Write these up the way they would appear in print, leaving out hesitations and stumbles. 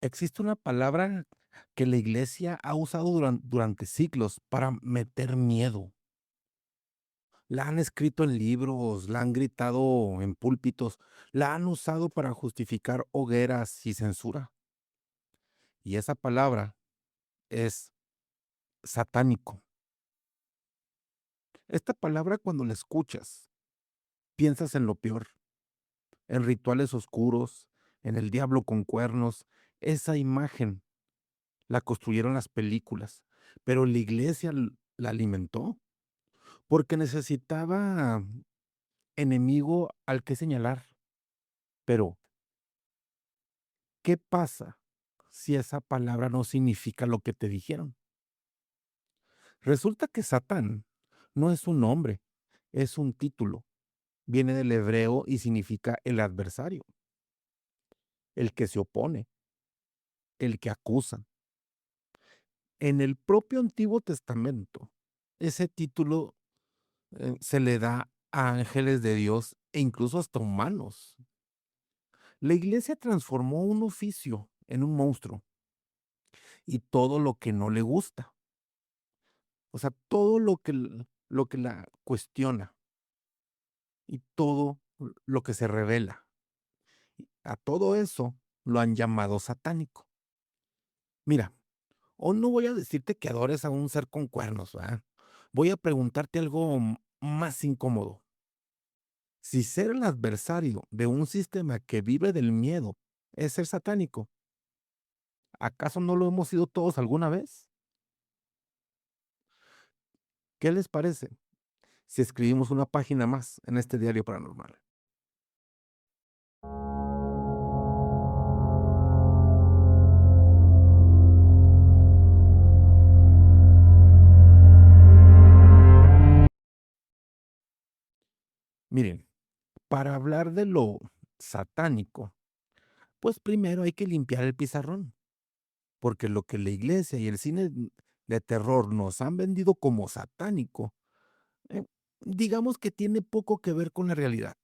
Existe una palabra que la iglesia ha usado durante siglos para meter miedo. La han escrito en libros, la han gritado en púlpitos, la han usado para justificar hogueras y censura. Y esa palabra es satánico. Esta palabra cuando la escuchas, piensas en lo peor, en rituales oscuros, en el diablo con cuernos. Esa imagen la construyeron las películas, pero la iglesia la alimentó. Porque necesitaba enemigo al que señalar. Pero, ¿qué pasa si esa palabra no significa lo que te dijeron? Resulta que Satán no es un nombre, es un título. Viene del hebreo y significa el adversario, el que se opone, el que acusa. En el propio Antiguo Testamento, ese título se le da a ángeles de Dios e incluso hasta humanos. La iglesia transformó un oficio en un monstruo y todo lo que no le gusta, o sea, todo lo que la cuestiona y todo lo que se revela. A todo eso lo han llamado satánico. Mira, hoy no voy a decirte que adores a un ser con cuernos, ¿verdad? Voy a preguntarte algo más incómodo. Si ser el adversario de un sistema que vive del miedo es ser satánico, ¿acaso no lo hemos sido todos alguna vez? ¿Qué les parece si escribimos una página más en este diario paranormal? Miren, para hablar de lo satánico, pues primero hay que limpiar el pizarrón, porque lo que la iglesia y el cine de terror nos han vendido como satánico, eh, digamos que tiene poco que ver con la realidad.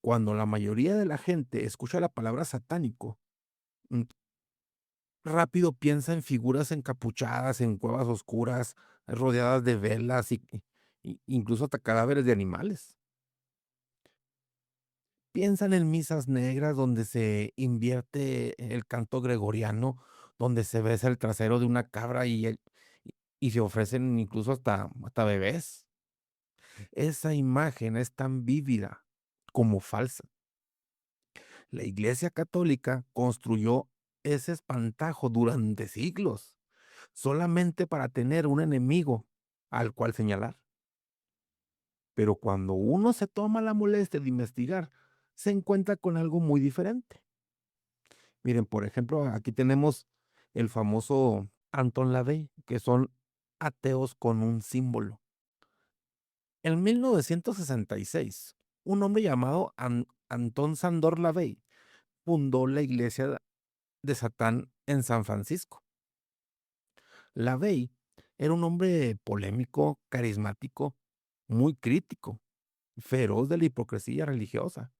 Cuando la mayoría de la gente escucha la palabra satánico, mm, rápido piensa en figuras encapuchadas en cuevas oscuras, rodeadas de velas y incluso hasta cadáveres de animales. Piensan en misas negras donde se invierte el canto gregoriano, donde se besa el trasero de una cabra y se ofrecen incluso hasta bebés. Esa imagen es tan vívida como falsa. La Iglesia Católica construyó ese espantajo durante siglos, solamente para tener un enemigo al cual señalar. Pero cuando uno se toma la molestia de investigar, se encuentra con algo muy diferente. Miren, por ejemplo, aquí tenemos el famoso Anton LaVey, que son ateos con un símbolo. En 1966, un hombre llamado Anton Sandor LaVey fundó la iglesia de Satán en San Francisco. LaVey era un hombre polémico, carismático, muy crítico, feroz de la hipocresía religiosa.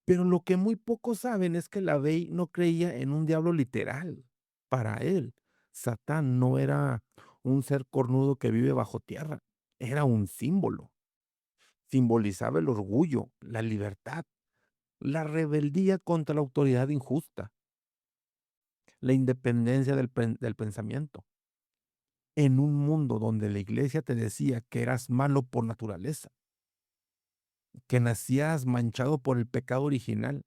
Pero lo que muy pocos saben es que LaVey no creía en un diablo literal. Para él, Satán no era un ser cornudo que vive bajo tierra, era un símbolo. Simbolizaba el orgullo, la libertad, la rebeldía contra la autoridad injusta, la independencia del pensamiento. En un mundo donde la iglesia te decía que eras malo por naturaleza, que nacías manchado por el pecado original,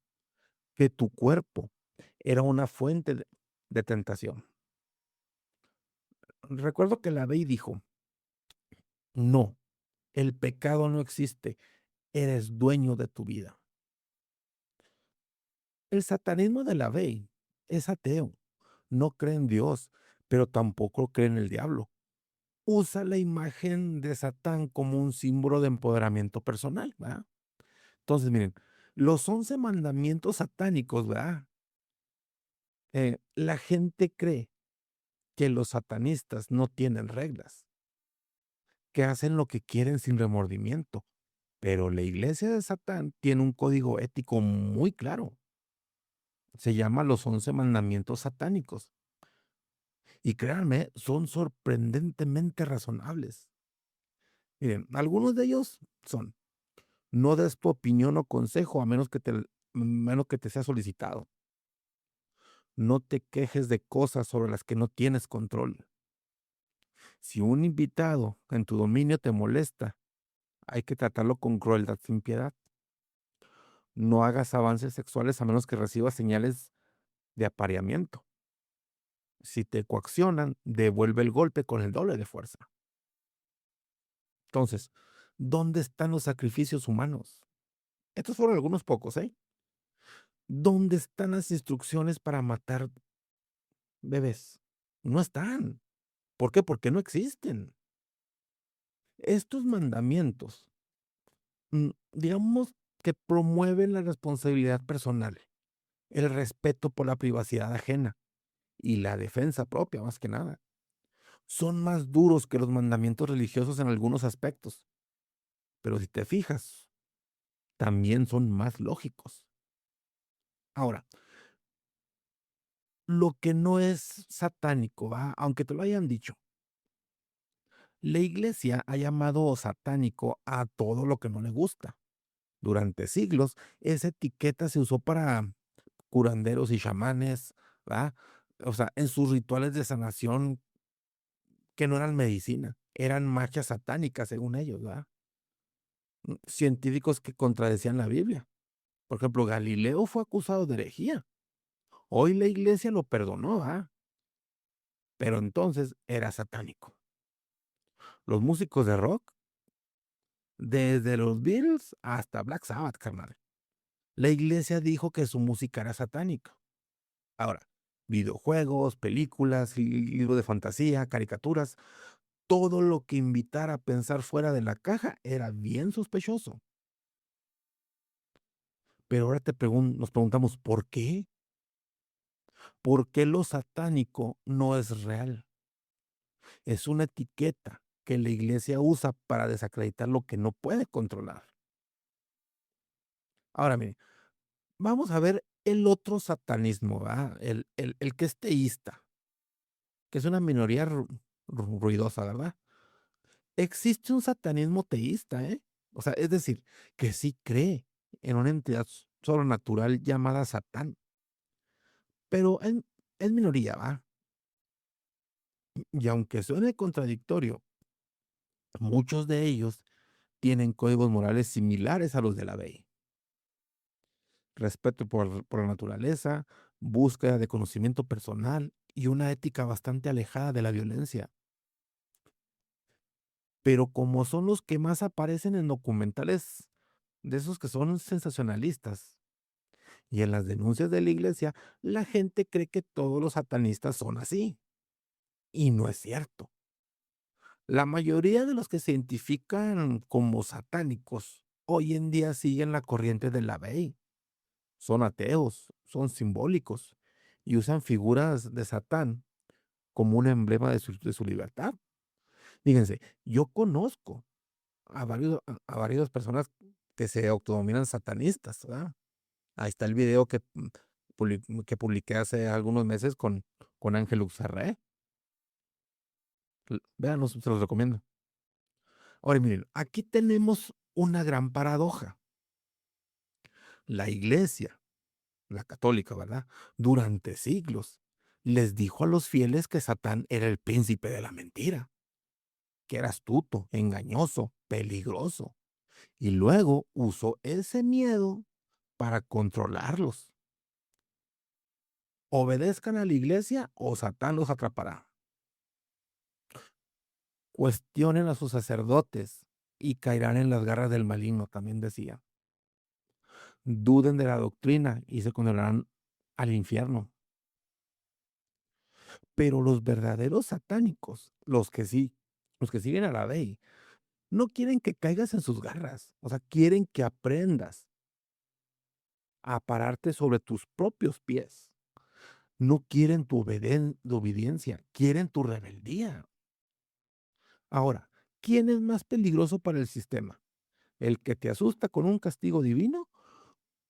que tu cuerpo era una fuente de tentación. Recuerdo que la Bey dijo: "No, el pecado no existe, eres dueño de tu vida". El satanismo de la Bey es ateo, no cree en Dios, pero tampoco cree en el diablo. Usa la imagen de Satán como un símbolo de empoderamiento personal, ¿verdad? Entonces, miren, los 11 mandamientos satánicos, ¿verdad? La gente cree que los satanistas no tienen reglas, que hacen lo que quieren sin remordimiento, pero la iglesia de Satán tiene un código ético muy claro. Se llama Los 11 mandamientos satánicos. Y créanme, son sorprendentemente razonables. Miren, algunos de ellos son: no des tu opinión o consejo a menos que te sea solicitado. No te quejes de cosas sobre las que no tienes control. Si un invitado en tu dominio te molesta, hay que tratarlo con crueldad sin piedad. No hagas avances sexuales a menos que recibas señales de apareamiento. Si te coaccionan, devuelve el golpe con el doble de fuerza. Entonces, ¿dónde están los sacrificios humanos? Estos fueron algunos pocos, ¿eh? ¿Dónde están las instrucciones para matar bebés? No están. ¿Por qué? Porque no existen. Estos mandamientos, digamos que promueven la responsabilidad personal, el respeto por la privacidad ajena y la defensa propia, más que nada. Son más duros que los mandamientos religiosos en algunos aspectos, pero si te fijas, también son más lógicos. Ahora, lo que no es satánico, ¿va? Aunque te lo hayan dicho, la iglesia ha llamado satánico a todo lo que no le gusta. Durante siglos, esa etiqueta se usó para curanderos y chamanes, ¿va? O sea, en sus rituales de sanación que no eran medicina, eran magias satánicas según ellos, ¿va? Científicos que contradecían la Biblia. Por ejemplo, Galileo fue acusado de herejía. Hoy la iglesia lo perdonó, ¿va? Pero entonces era satánico. Los músicos de rock, desde los Beatles hasta Black Sabbath, carnal. La iglesia dijo que su música era satánica. Ahora, videojuegos, películas, libros de fantasía, caricaturas, todo lo que invitara a pensar fuera de la caja era bien sospechoso. Pero ahora nos preguntamos, ¿por qué? ¿Por qué lo satánico no es real? Es una etiqueta que la iglesia usa para desacreditar lo que no puede controlar. Ahora, mire, vamos a ver el otro satanismo, ¿verdad? El que es teísta, que es una minoría ruidosa, ¿verdad? Existe un satanismo teísta, ¿eh? O sea, es decir, que sí cree en una entidad sobrenatural llamada Satán, pero es minoría, ¿va? Y aunque suene contradictorio, muchos de ellos tienen códigos morales similares a los de la ley: respeto por la naturaleza, búsqueda de conocimiento personal y una ética bastante alejada de la violencia. Pero como son los que más aparecen en documentales de esos que son sensacionalistas y en las denuncias de la iglesia, la gente cree que todos los satanistas son así. Y no es cierto. La mayoría de los que se identifican como satánicos hoy en día siguen la corriente de la ley. Son ateos, son simbólicos y usan figuras de Satán como un emblema de su libertad. Fíjense, yo conozco a varias personas que se autodenominan satanistas, ¿verdad? Ahí está el video que publiqué hace algunos meses con Ángel Uxarré. Véanlo, se los recomiendo. Ahora miren, aquí tenemos una gran paradoja. La iglesia, la católica, ¿verdad? Durante siglos les dijo a los fieles que Satán era el príncipe de la mentira, que era astuto, engañoso, peligroso. Y luego usó ese miedo para controlarlos. Obedezcan a la iglesia o Satán los atrapará. Cuestionen a sus sacerdotes y caerán en las garras del maligno, también decía. Duden de la doctrina y se condenarán al infierno. Pero los verdaderos satánicos, los que siguen a la ley, no quieren que caigas en sus garras. O sea, quieren que aprendas a pararte sobre tus propios pies. No quieren tu obediencia, quieren tu rebeldía. Ahora, ¿quién es más peligroso para el sistema? ¿El que te asusta con un castigo divino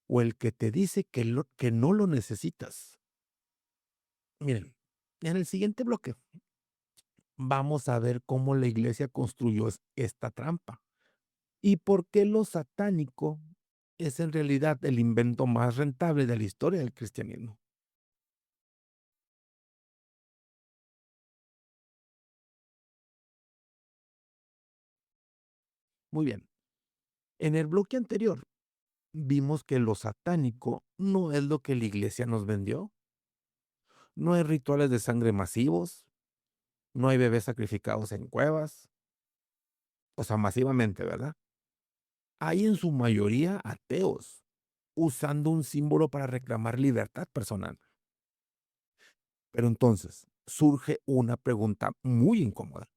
o el que te dice que no lo necesitas. Miren, en el siguiente bloque vamos a ver cómo la iglesia construyó esta trampa y por qué lo satánico es en realidad el invento más rentable de la historia del cristianismo. Muy bien, en el bloque anterior vimos que lo satánico no es lo que la iglesia nos vendió. No hay rituales de sangre masivos, no hay bebés sacrificados en cuevas, o sea, masivamente, ¿verdad? Hay en su mayoría ateos, usando un símbolo para reclamar libertad personal. Pero entonces surge una pregunta muy incómoda.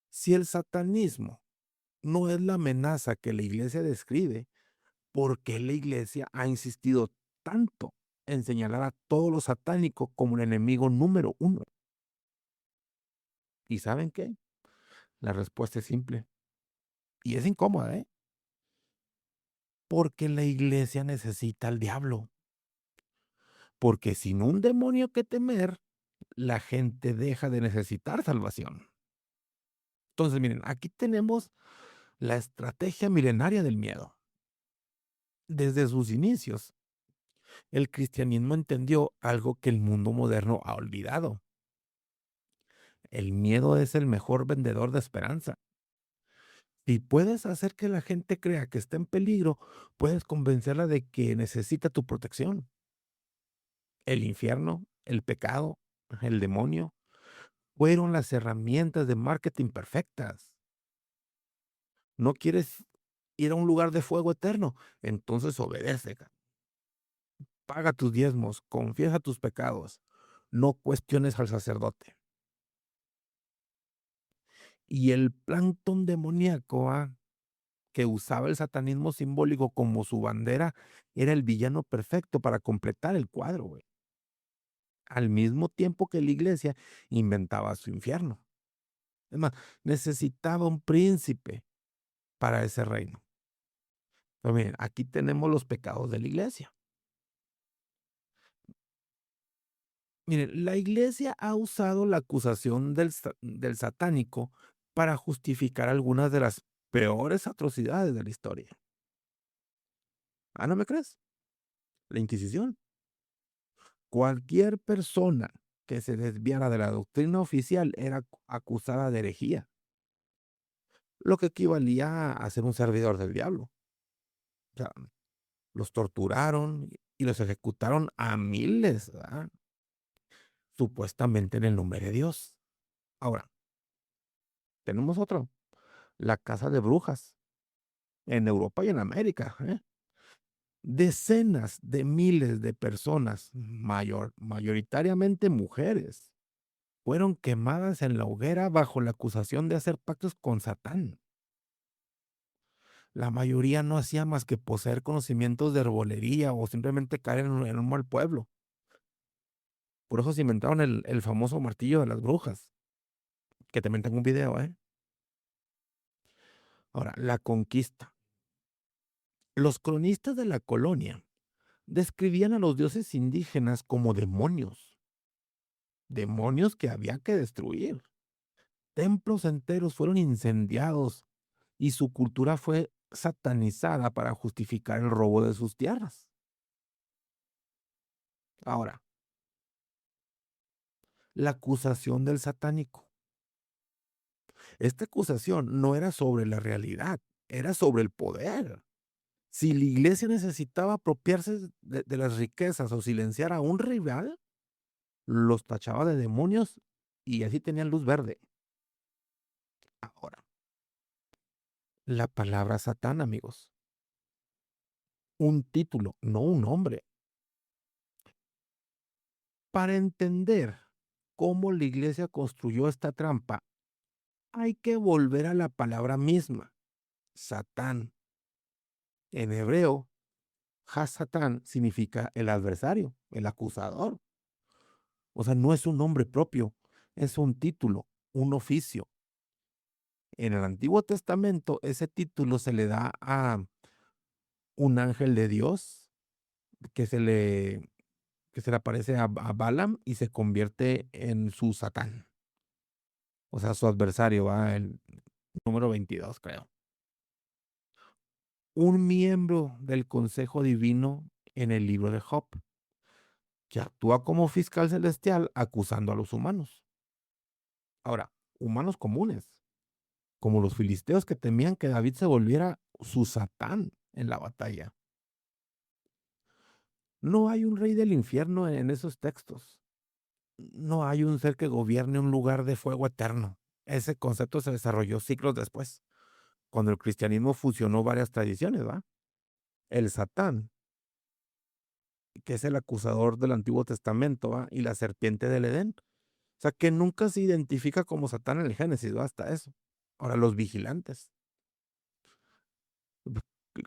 Si el satanismo no es la amenaza que la iglesia describe, ¿por qué la iglesia ha insistido tanto en señalar a todo lo satánico como el enemigo número uno? ¿Y saben qué? La respuesta es simple y es incómoda, ¿eh? Porque la iglesia necesita al diablo. Porque sin un demonio que temer, la gente deja de necesitar salvación. Entonces, miren, aquí tenemos la estrategia milenaria del miedo. Desde sus inicios, el cristianismo entendió algo que el mundo moderno ha olvidado. El miedo es el mejor vendedor de esperanza. Si puedes hacer que la gente crea que está en peligro, puedes convencerla de que necesita tu protección. El infierno, el pecado, el demonio, fueron las herramientas de marketing perfectas. ¿No quieres ir a un lugar de fuego eterno? Entonces obedece, paga tus diezmos, confiesa tus pecados, no cuestiones al sacerdote. Y el plancton demoníaco que usaba el satanismo simbólico como su bandera era el villano perfecto para completar el cuadro, güey. Al mismo tiempo que la iglesia inventaba su infierno. Es más, necesitaba un príncipe para ese reino. Pero miren, aquí tenemos los pecados de la iglesia. Miren, la iglesia ha usado la acusación del satánico para justificar algunas de las peores atrocidades de la historia. ¿Ah, no me crees? La Inquisición. Cualquier persona que se desviara de la doctrina oficial era acusada de herejía, lo que equivalía a ser un servidor del diablo. O sea, los torturaron y los ejecutaron a miles, ¿verdad? Supuestamente en el nombre de Dios. Ahora, tenemos otro, la casa de brujas, en Europa y en América, ¿eh? Decenas de miles de personas, mayoritariamente mujeres, fueron quemadas en la hoguera bajo la acusación de hacer pactos con Satán. La mayoría no hacía más que poseer conocimientos de herbolería o simplemente caer en un mal pueblo. Por eso se inventaron el famoso martillo de las brujas, que también tengo un video, ¿eh? Ahora, la conquista. Los cronistas de la colonia describían a los dioses indígenas como demonios, demonios que había que destruir. Templos enteros fueron incendiados y su cultura fue satanizada para justificar el robo de sus tierras. Ahora, la acusación del satánico. Esta acusación no era sobre la realidad, era sobre el poder. Si la iglesia necesitaba apropiarse de las riquezas o silenciar a un rival, los tachaba de demonios y así tenían luz verde. Ahora, la palabra Satán, amigos, un título, no un nombre. Para entender cómo la iglesia construyó esta trampa, hay que volver a la palabra misma, Satán. En hebreo, Hasatán significa el adversario, el acusador. O sea, no es un nombre propio, es un título, un oficio. En el Antiguo Testamento, ese título se le da a un ángel de Dios, que se le que se le aparece a Balaam y se convierte en su Satán, o sea, su adversario, el número 22, creo. Un miembro del consejo divino en el libro de Job, que actúa como fiscal celestial acusando a los humanos. Ahora, humanos comunes, como los filisteos que temían que David se volviera su Satán en la batalla. No hay un rey del infierno en esos textos. No hay un ser que gobierne un lugar de fuego eterno. Ese concepto se desarrolló siglos después, cuando el cristianismo fusionó varias tradiciones, ¿va? El Satán, que es el acusador del Antiguo Testamento, ¿va? Y la serpiente del Edén. O sea, que nunca se identifica como Satán en el Génesis, ¿va? Hasta eso. Ahora, los vigilantes,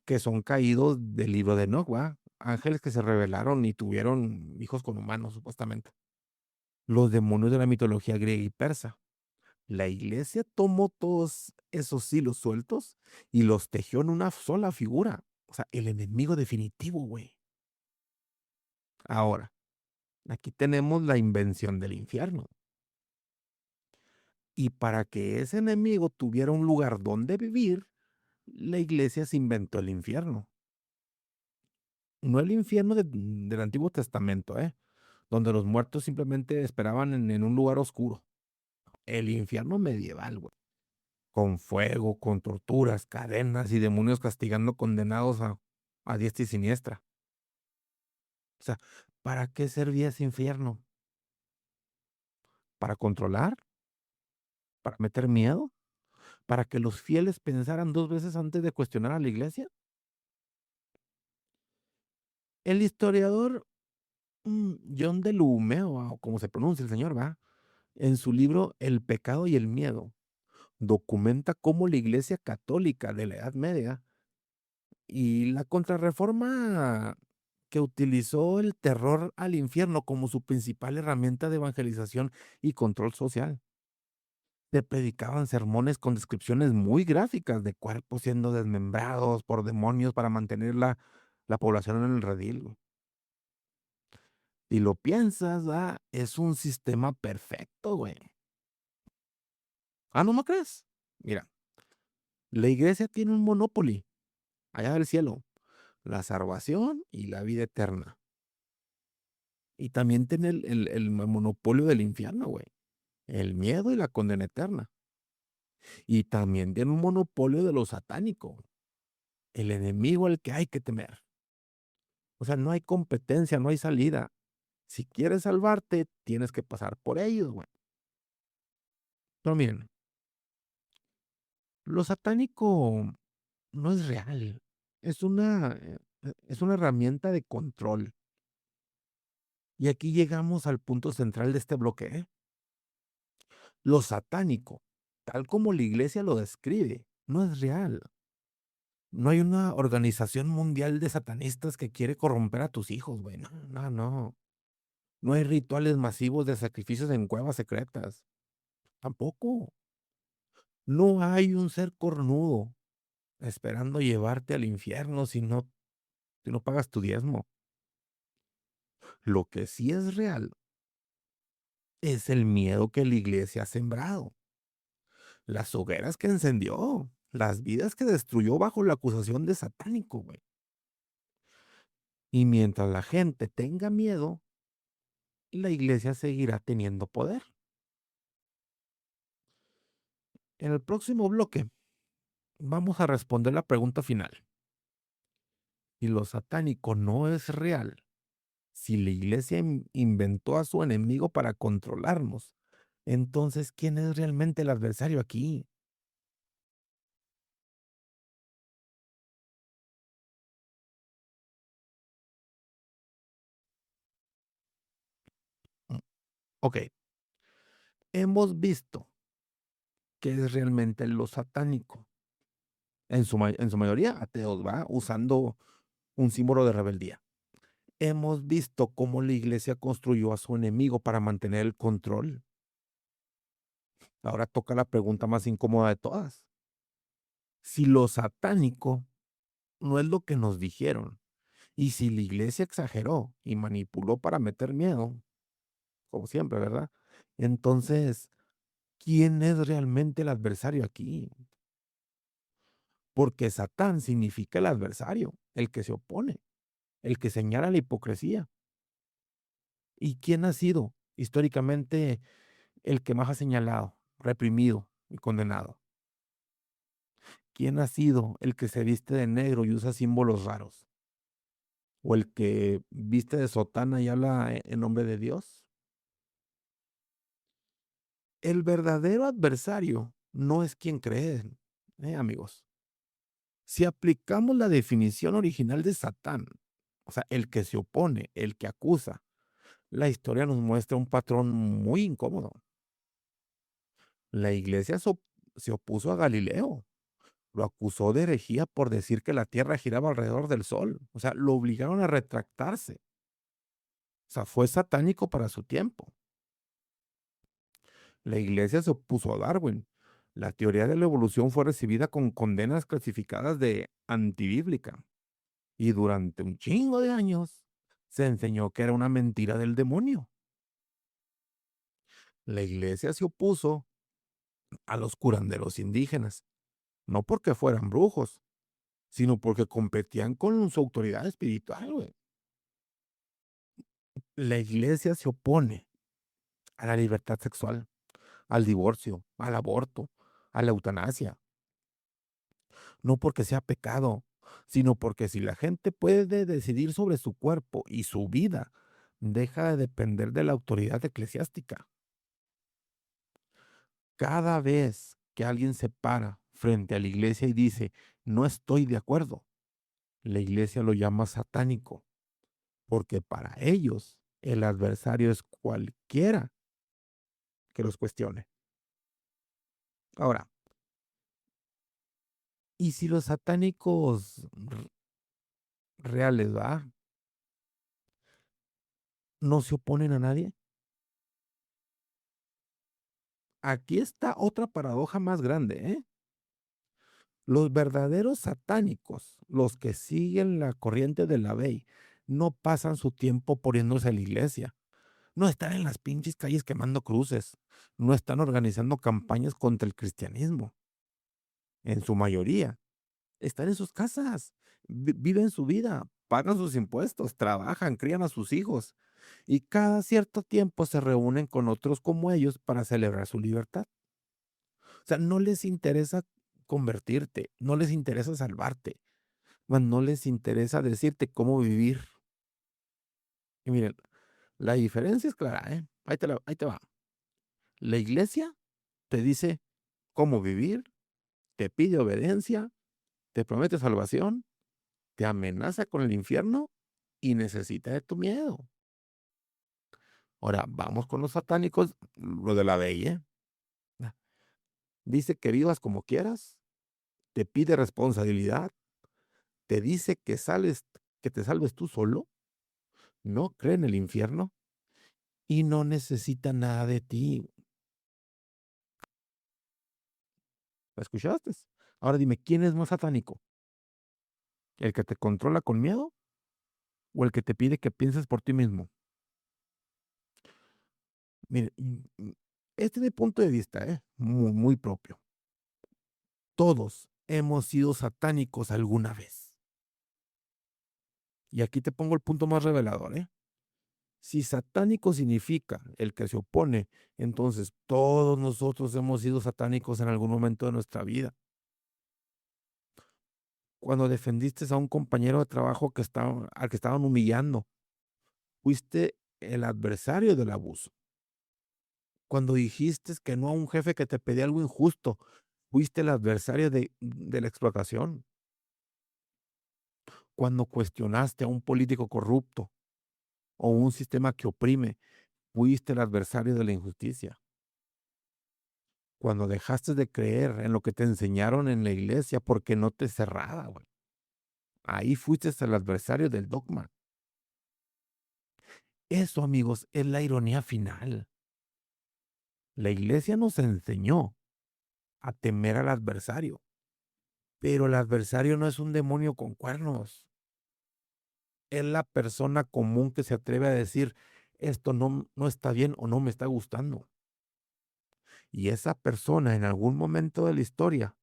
que son caídos del libro de Enoch, ¿va? Ángeles que se rebelaron y tuvieron hijos con humanos, supuestamente. Los demonios de la mitología griega y persa. La iglesia tomó todos esos hilos sueltos y los tejió en una sola figura. O sea, el enemigo definitivo, güey. Ahora, aquí tenemos la invención del infierno. Y para que ese enemigo tuviera un lugar donde vivir, la iglesia se inventó el infierno. No el infierno del Antiguo Testamento, donde los muertos simplemente esperaban en un lugar oscuro. El infierno medieval, güey. Con fuego, con torturas, cadenas y demonios castigando condenados a diestra y siniestra. O sea, ¿para qué servía ese infierno? ¿Para controlar? ¿Para meter miedo? ¿Para que los fieles pensaran dos veces antes de cuestionar a la iglesia? El historiador John de Lumeo, o como se pronuncia el señor, va, en su libro El pecado y el miedo, documenta cómo la iglesia católica de la Edad Media y la contrarreforma que utilizó el terror al infierno como su principal herramienta de evangelización y control social. Se predicaban sermones con descripciones muy gráficas de cuerpos siendo desmembrados por demonios para mantener la población en el redil, güey. Si lo piensas, es un sistema perfecto, güey. ¿No me crees? Mira, la iglesia tiene un monopoly allá del cielo, la salvación y la vida eterna. Y también tiene el monopolio del infierno, güey. El miedo y la condena eterna. Y también tiene un monopolio de lo satánico, el enemigo al que hay que temer. O sea, no hay competencia, no hay salida. Si quieres salvarte, tienes que pasar por ellos, güey. Pero miren, lo satánico no es real. Es una herramienta de control. Y aquí llegamos al punto central de este bloque, Lo satánico, tal como la iglesia lo describe, no es real. No hay una organización mundial de satanistas que quiere corromper a tus hijos, güey. No, no, no. No hay rituales masivos de sacrificios en cuevas secretas. Tampoco. No hay un ser cornudo esperando llevarte al infierno si no pagas tu diezmo. Lo que sí es real es el miedo que la iglesia ha sembrado, las hogueras que encendió, las vidas que destruyó bajo la acusación de satánico, güey. Y mientras la gente tenga miedo, la iglesia seguirá teniendo poder. En el próximo bloque vamos a responder la pregunta final. Si lo satánico no es real, si la iglesia inventó a su enemigo para controlarnos, entonces, ¿quién es realmente el adversario aquí? Mm, Ok, hemos visto qué es realmente lo satánico. En su mayoría, ateos, va usando un símbolo de rebeldía. Hemos visto cómo la iglesia construyó a su enemigo para mantener el control. Ahora toca la pregunta más incómoda de todas. Si lo satánico no es lo que nos dijeron, Y si la iglesia exageró y manipuló para meter miedo, como siempre, ¿verdad? Entonces, ¿quién es realmente el adversario aquí? Porque Satán significa el adversario, el que se opone, el que señala la hipocresía. ¿Y quién ha sido históricamente el que más ha señalado, reprimido y condenado? ¿Quién ha sido el que se viste de negro y usa símbolos raros? ¿O el que viste de sotana y habla en nombre de Dios? El verdadero adversario no es quien creen, amigos. Si aplicamos la definición original de Satán, o sea, el que se opone, el que acusa, la historia nos muestra un patrón muy incómodo. La iglesia se opuso a Galileo, lo acusó de herejía por decir que la tierra giraba alrededor del sol, o sea, lo obligaron a retractarse. O sea, fue satánico para su tiempo. La iglesia se opuso a Darwin. La teoría de la evolución fue recibida con condenas clasificadas de antibíblica. Y durante un chingo de años se enseñó que era una mentira del demonio. La iglesia se opuso a los curanderos indígenas, no porque fueran brujos, sino porque competían con su autoridad espiritual, güey. La iglesia se opone a la libertad sexual, al divorcio, al aborto, a la eutanasia, no porque sea pecado, sino porque si la gente puede decidir sobre su cuerpo y su vida, deja de depender de la autoridad eclesiástica. Cada vez que alguien se para frente a la iglesia y dice, no estoy de acuerdo, la iglesia lo llama satánico, porque para ellos el adversario es cualquiera que los cuestione. Ahora, ¿y si los satánicos reales, va, no se oponen a nadie? Aquí está otra paradoja más grande, ¿eh? Los verdaderos satánicos, los que siguen la corriente de la ley, no pasan su tiempo poniéndose a la iglesia. No están en las pinches calles quemando cruces. No están organizando campañas contra el cristianismo. En su mayoría, están en sus casas. Viven su vida, pagan sus impuestos, trabajan, crían a sus hijos. Y cada cierto tiempo se reúnen con otros como ellos para celebrar su libertad. O sea, no les interesa convertirte, no les interesa salvarte, no les interesa decirte cómo vivir. Y miren, la diferencia es clara, ¿eh? Ahí te va. La iglesia te dice cómo vivir, te pide obediencia, te promete salvación, te amenaza con el infierno y necesita de tu miedo. Ahora, vamos con los satánicos, lo de la ley, ¿eh? Dice que vivas como quieras, te pide responsabilidad, te dice que te salves tú solo, no cree en el infierno y no necesita nada de ti. ¿La escuchaste? Ahora dime, ¿quién es más satánico? ¿El que te controla con miedo o el que te pide que pienses por ti mismo? Mire, este es mi punto de vista, muy, muy propio. Todos hemos sido satánicos alguna vez. Y aquí te pongo el punto más revelador, ¿eh? Si satánico significa el que se opone, entonces todos nosotros hemos sido satánicos en algún momento de nuestra vida. Cuando defendiste a un compañero de trabajo al que estaban humillando, fuiste el adversario del abuso. Cuando dijiste que no a un jefe que te pedía algo injusto, fuiste el adversario de la explotación. Cuando cuestionaste a un político corrupto o un sistema que oprime, fuiste el adversario de la injusticia. Cuando dejaste de creer en lo que te enseñaron en la iglesia porque no te cerraba, güey. Ahí fuiste el adversario del dogma. Eso, amigos, es la ironía final. La iglesia nos enseñó a temer al adversario, pero el adversario no es un demonio con cuernos. Es la persona común que se atreve a decir: "Esto no está bien o no me está gustando". Y esa persona en algún momento de la historia,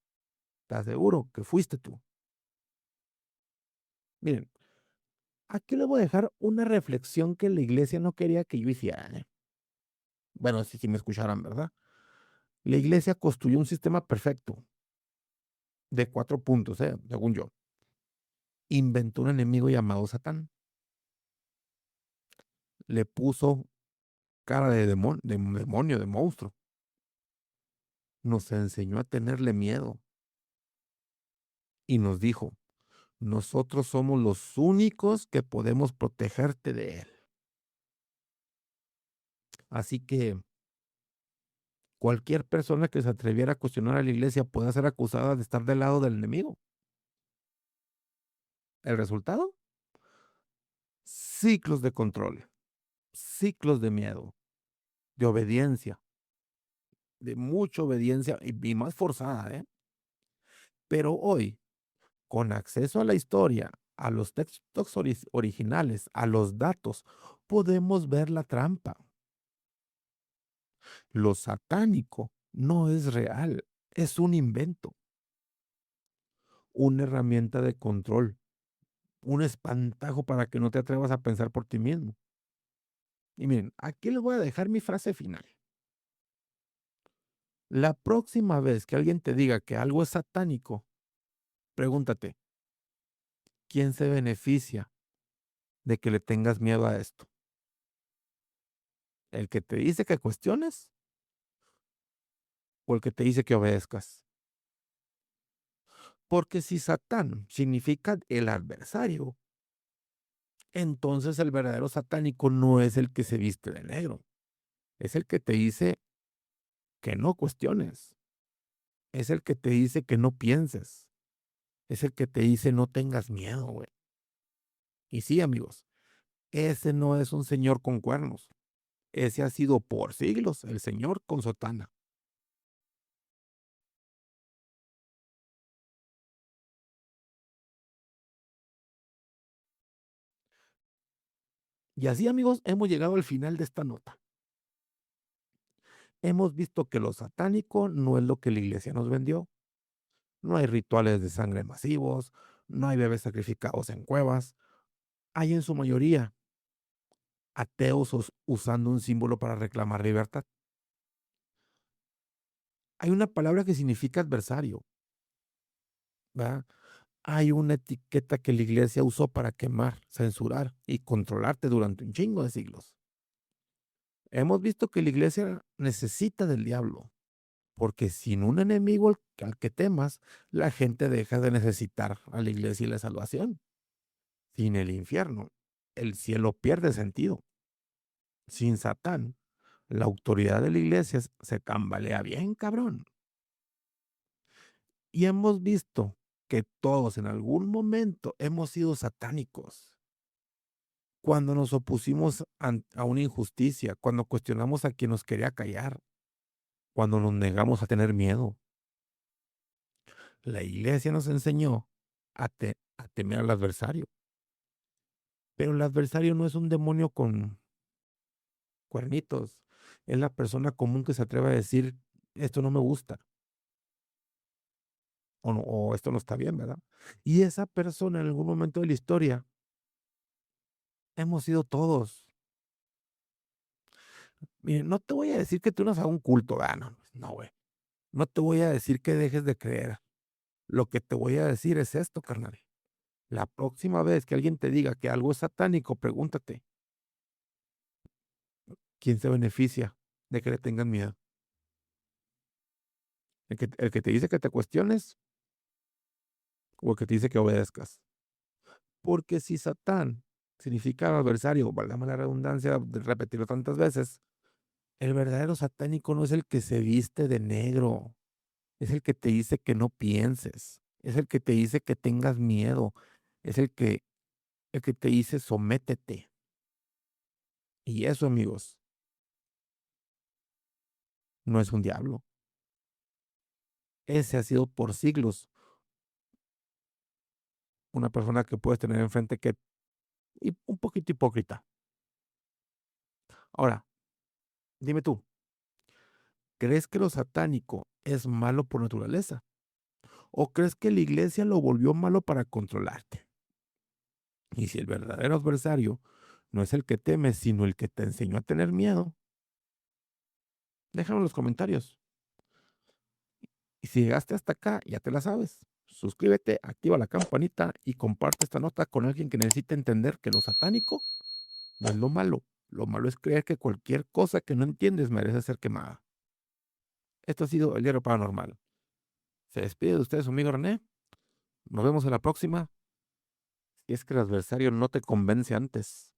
te aseguro que fuiste tú. Miren, aquí les voy a dejar una reflexión que la iglesia no quería que yo hiciera, ¿eh? Bueno, si me escucharan, ¿verdad? La iglesia construyó un sistema perfecto de 4 puntos, según yo. Inventó un enemigo llamado Satán. Le puso cara de demonio, de monstruo. Nos enseñó a tenerle miedo y nos dijo: "Nosotros somos los únicos que podemos protegerte de él". Así que cualquier persona que se atreviera a cuestionar a la iglesia puede ser acusada de estar del lado del enemigo. ¿El resultado? Ciclos de control, ciclos de miedo, de obediencia, de mucha obediencia y más forzada, ¿eh? Pero hoy, con acceso a la historia, a los textos originales, a los datos, podemos ver la trampa. Lo satánico no es real, es un invento, una herramienta de control, un espantajo para que no te atrevas a pensar por ti mismo. Y miren, aquí les voy a dejar mi frase final. La próxima vez que alguien te diga que algo es satánico, pregúntate, ¿quién se beneficia de que le tengas miedo a esto? ¿El que te dice que cuestiones o el que te dice que obedezcas? Porque si Satán significa el adversario, entonces el verdadero satánico no es el que se viste de negro, es el que te dice que no cuestiones, es el que te dice que no pienses, es el que te dice no tengas miedo, güey. Y sí, amigos, ese no es un señor con cuernos, ese ha sido por siglos el señor con sotana. Y así, amigos, hemos llegado al final de esta nota. Hemos visto que lo satánico no es lo que la iglesia nos vendió. No hay rituales de sangre masivos, no hay bebés sacrificados en cuevas. Hay en su mayoría ateos usando un símbolo para reclamar libertad. Hay una palabra que significa adversario, ¿verdad? Hay una etiqueta que la iglesia usó para quemar, censurar y controlarte durante un chingo de siglos. Hemos visto que la iglesia necesita del diablo, porque sin un enemigo al que temas, la gente deja de necesitar a la iglesia y la salvación. Sin el infierno, el cielo pierde sentido. Sin Satán, la autoridad de la iglesia se tambalea bien, cabrón. Y hemos visto que todos en algún momento hemos sido satánicos. Cuando nos opusimos a una injusticia, cuando cuestionamos a quien nos quería callar, cuando nos negamos a tener miedo. La iglesia nos enseñó a temer al adversario. Pero el adversario no es un demonio con cuernitos. Es la persona común que se atreve a decir, esto no me gusta o, o esto no está bien, ¿verdad? Y esa persona en algún momento de la historia hemos sido todos. Miren, no te voy a decir que tú nos hagas un culto, no, no, güey. No te voy a decir que dejes de creer. Lo que te voy a decir es esto, carnal. La próxima vez que alguien te diga que algo es satánico, pregúntate, ¿quién se beneficia de que le tengan miedo? ¿El que te dice que te cuestiones o el que te dice que obedezcas? Porque si Satán significa adversario, válgame la redundancia de repetirlo tantas veces, el verdadero satánico no es el que se viste de negro, es el que te dice que no pienses, es el que te dice que tengas miedo, es el que te dice sométete. Y eso, amigos, no es un diablo. Ese ha sido por siglos una persona que puedes tener enfrente que y un poquito hipócrita. Ahora, dime tú, ¿crees que lo satánico es malo por naturaleza? ¿O crees que la iglesia lo volvió malo para controlarte? Y si el verdadero adversario no es el que temes, sino el que te enseñó a tener miedo, déjame en los comentarios. Y si llegaste hasta acá, ya te la sabes. Suscríbete, activa la campanita y comparte esta nota con alguien que necesite entender que lo satánico no es lo malo. Lo malo es creer que cualquier cosa que no entiendes merece ser quemada. Esto ha sido El Diario Paranormal. Se despide de ustedes su amigo René. Nos vemos en la próxima. Si es que el adversario no te convence antes.